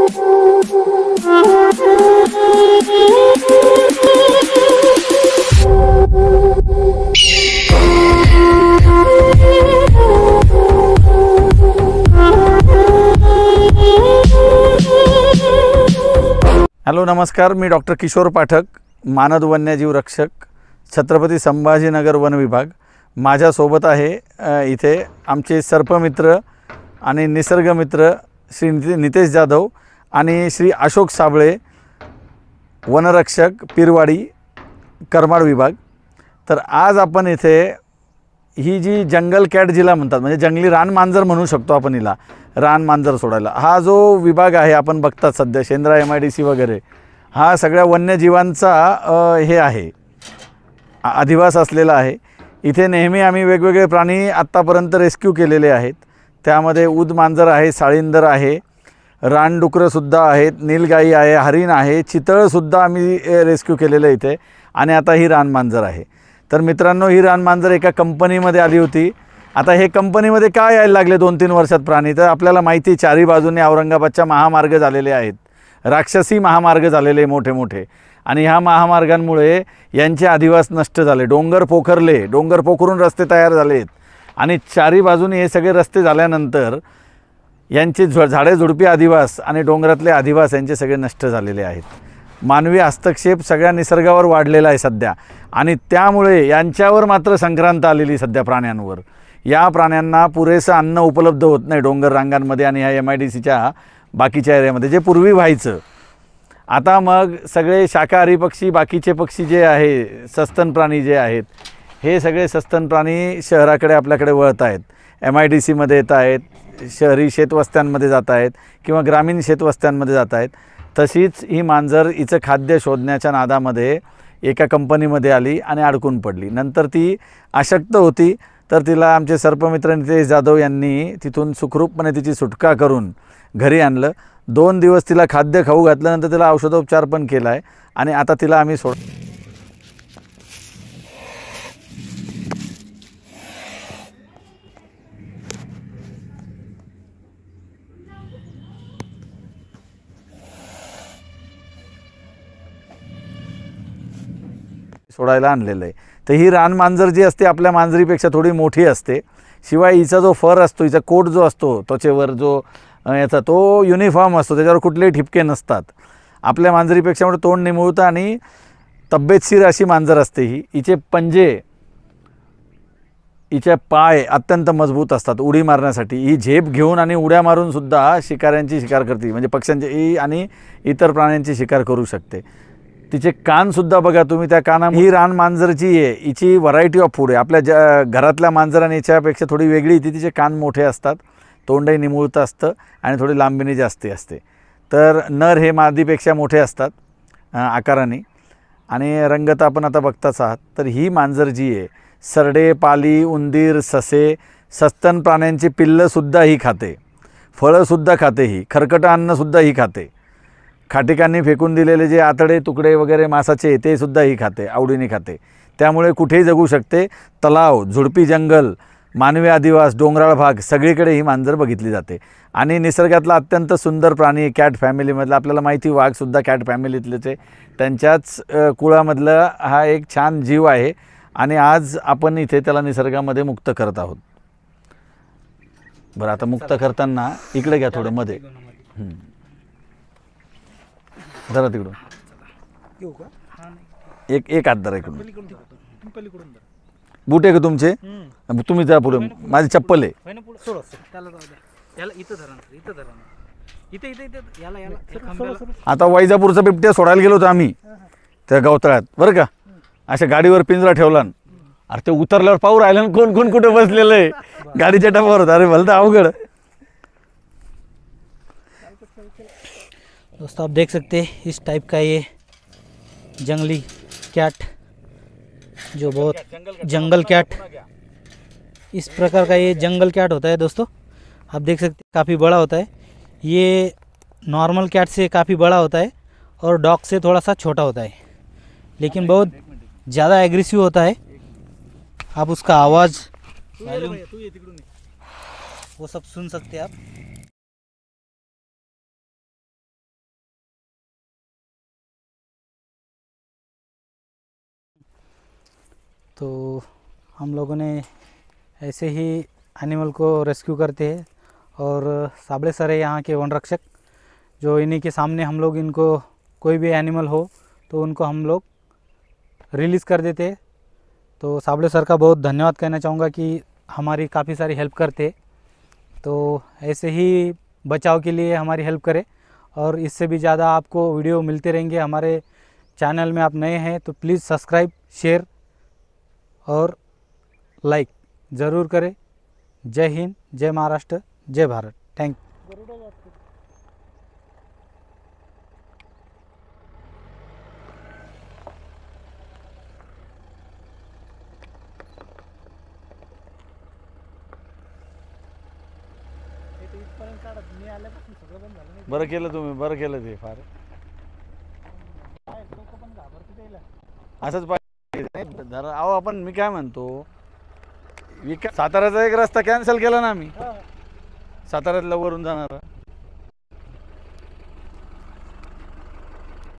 Hello नमस्कार, मी doctor Kishore Pathak, मानद वन्यजीव रक्षक, छत्रपती संभाजीनगर वन विभाग। माझ्यासोबत आहे इथे आमचे सर्पमित्र आणि निसर्गमित्र श्री नितेश जाधव आणि श्री अशोक साबळे, वनरक्षक, पिरवाडी, करमाड विभाग। तर आज आपण इथे ही जी जंगल कॅट जिला म्हणतात, म्हणजे जंगली रानमांजर म्हणू शकतो आपण हिला, रानमांजर सोडायला हा जो विभाग आहे आपण बघतात सध्या शेंद्रा MIDC वगैरे, हा सगळ्या वन्यजीवांचा हे आहे, अधिवास असलेला आहे। इथे नेहमी आम्ही वेगवेगळे प्राणी आत्तापर्यंत रेस्क्यू केलेले आहेत। त्यामध्ये उद मांजर आहे, साळींदर आहे, रानडुकरंसुद्धा आहेत, नीलगाई आहे, हरिण आहे, चितळसुद्धा आम्ही रेस्क्यू केलेलं इथे। आणि आता ही रानमांजर आहे। तर मित्रांनो, ही रानमांजर एका कंपनीमध्ये आली होती। आता हे कंपनीमध्ये काय यायला लागले 2-3 वर्षात प्राणी, तर आपल्याला माहिती चारी बाजूने औरंगाबादच्या महामार्ग झालेले आहेत, राक्षसी महामार्ग झालेले मोठे मोठे, आणि ह्या महामार्गांमुळे यांचे अधिवास नष्ट झाले, डोंगर पोखरले, डोंगर पोखरून रस्ते तयार झालेत, आणि चारी बाजूने हे सगळे रस्ते झाल्यानंतर यांचे झाडे झुडपी अधिवास आणि डोंगरातले अधिवास यांचे सगळे नष्ट झालेले आहेत। मानवी हस्तक्षेप सगळ्या निसर्गावर वाढलेला आहे सध्या, आणि त्यामुळे यांच्यावर मात्र संक्रांत आलेली सध्या प्राण्यांवर। या प्राण्यांना पुरेसं अन्न उपलब्ध होत नाही डोंगर रांगांमध्ये आणि ह्या MIDCच्या बाकीच्या एरियामध्ये, जे पूर्वी व्हायचं। आता मग सगळे शाकाहारी पक्षी, बाकीचे पक्षी जे आहे, सस्तन प्राणी जे आहेत, हे सगळे सस्तन प्राणी शहराकडे आपल्याकडे वळत आहेत, MIDCमध्ये येत आहेत, शहरी शेतवस्त्यांमध्ये जात आहेत किंवा ग्रामीण शेतवस्त्यांमध्ये जात आहेत। तशीच ही मांजर हिचं खाद्य शोधण्याच्या नादामध्ये एका कंपनीमध्ये आली आणि अडकून पडली। नंतर ती अशक्त होती, तर तिला आमचे सर्पमित्र नितेश जाधव यांनी तिथून सुखरूपपणे तिची सुटका करून घरी आणलं। 2 दिवस तिला खाद्य खाऊ घातलं, नंतर तिला औषधोपचार पण केला आहे, आणि आता तिला आम्ही सोडायला आणलेलं आहे। तर ही रानमांजर जी असते आपल्या मांजरीपेक्षा थोडी मोठी असते, शिवाय हिचा जो फर असतो, हिचा कोट जो असतो त्वचेवर, जो याचा तो युनिफॉर्म असतो, त्याच्यावर कुठलेही ठिपके नसतात। आपल्या मांजरीपेक्षा म्हणजे तोंड निमुळतं आणि तब्येतशीर अशी मांजर असते ही। हिचे पंजे, हिचे पाय अत्यंत मजबूत असतात उडी मारण्यासाठी। ही झेप घेऊन आणि उड्या मारून सुद्धा शिकाऱ्यांची शिकार करते, म्हणजे पक्ष्यांची आणि इतर प्राण्यांची शिकार करू शकते। तिचे कानसुद्धा बघा तुम्ही, त्या ही रानमांजरची आहे, हिची व्हरायटी ऑफ फूड आहे। आपल्या घरातल्या मांजरांनी याच्यापेक्षा थोडी वेगळी ती, तिचे कान मोठे असतात, तोंडही निमुळतं असतं आणि थोडी लांबीने जास्ती असते। तर नर हे मादीपेक्षा मोठे असतात आकाराने, आणि रंगत आपण आता बघताच आहात। तर ही मांजर जी आहे, सरडे, पाली, उंदीर, ससे, सस्तन प्राण्यांची पिल्लंसुद्धा ही खाते, फळंसुद्धा खाते, ही खरकटं अन्नसुद्धा ही खाते, खाटिकांनी फेकून दिलेले जे आतडे तुकडे वगैरे मासाचे ते सुद्धा ही खाते, आवडीने खाते। त्यामुळे कुठेही जगू शकते। तलाव, झुडपी जंगल, मानवी अधिवास, डोंगराळ भाग सगळीकडे ही मांजर बघितली जाते। आणि निसर्गातला अत्यंत सुंदर प्राणी, कॅट फॅमिलीमधला, आपल्याला माहिती वाघसुद्धा कॅट फॅमिलीतलेच आहे, त्यांच्याच कुळामधला हा एक छान जीव आहे। आणि आज आपण इथे त्याला निसर्गामध्ये मुक्त करत आहोत। बरं, आता मुक्त करताना इकडे घ्या थोडं मध्ये, जरा तिकडून एक हात धरा, इकडून बूट आहे का तुमचे? तुम्ही त्या पुढे, माझी चप्पल आहे। आता वैजापूरचा बिबट्या सोडायला गेलो होतो आम्ही त्या गवतळ्यात, बरं का, अशा गाडीवर पिंजरा ठेवला, अरे ते उतरल्यावर पाहू राहिलं ना कोण कोण कुठे बसलेलं आहे गाडीच्या टपावर, अरे भलतं अवघड। दोस्तों आप देख सकते हैं इस टाइप का ये जंगली कैट, जो बहुत जंगल कैट, इस प्रकार का ये जंगल कैट होता है दोस्तों। आप देख सकते हैं काफ़ी बड़ा होता है, ये नॉर्मल कैट से काफ़ी बड़ा होता है और डॉग से थोड़ा सा छोटा होता है, लेकिन बहुत ज़्यादा एग्रेसिव होता है। आप उसका आवाज़ वो सब सुन सकते हैं आप। तो हम लोगों ने ऐसे ही एनिमल को रेस्क्यू करते हैं। और साबले सर है यहाँ के वन रक्षक, जो इन्हीं के सामने हम लोग इनको कोई भी एनिमल हो तो उनको हम लोग रिलीज़ कर देते हैं। तो साबले सर का बहुत धन्यवाद कहना चाहूँगा कि हमारी काफ़ी सारी हेल्प करते। तो ऐसे ही बचाव के लिए हमारी हेल्प करें, और इससे भी ज़्यादा आपको वीडियो मिलते रहेंगे। हमारे चैनल में आप नए हैं तो प्लीज़ सब्सक्राइब, शेयर और लाइक ज़रूर करें। जय हिंद, जय महाराष्ट्र, जय भारत। थैंक बरं केलं तुम्ही, बरं केलं ते फार. असंच पाहिजे. जरा अहो आपण, मी काय म्हणतो, साताऱ्याचा एक रस्ता कॅन्सल केला ना आम्ही, साताऱ्यातला वरून जाणारा.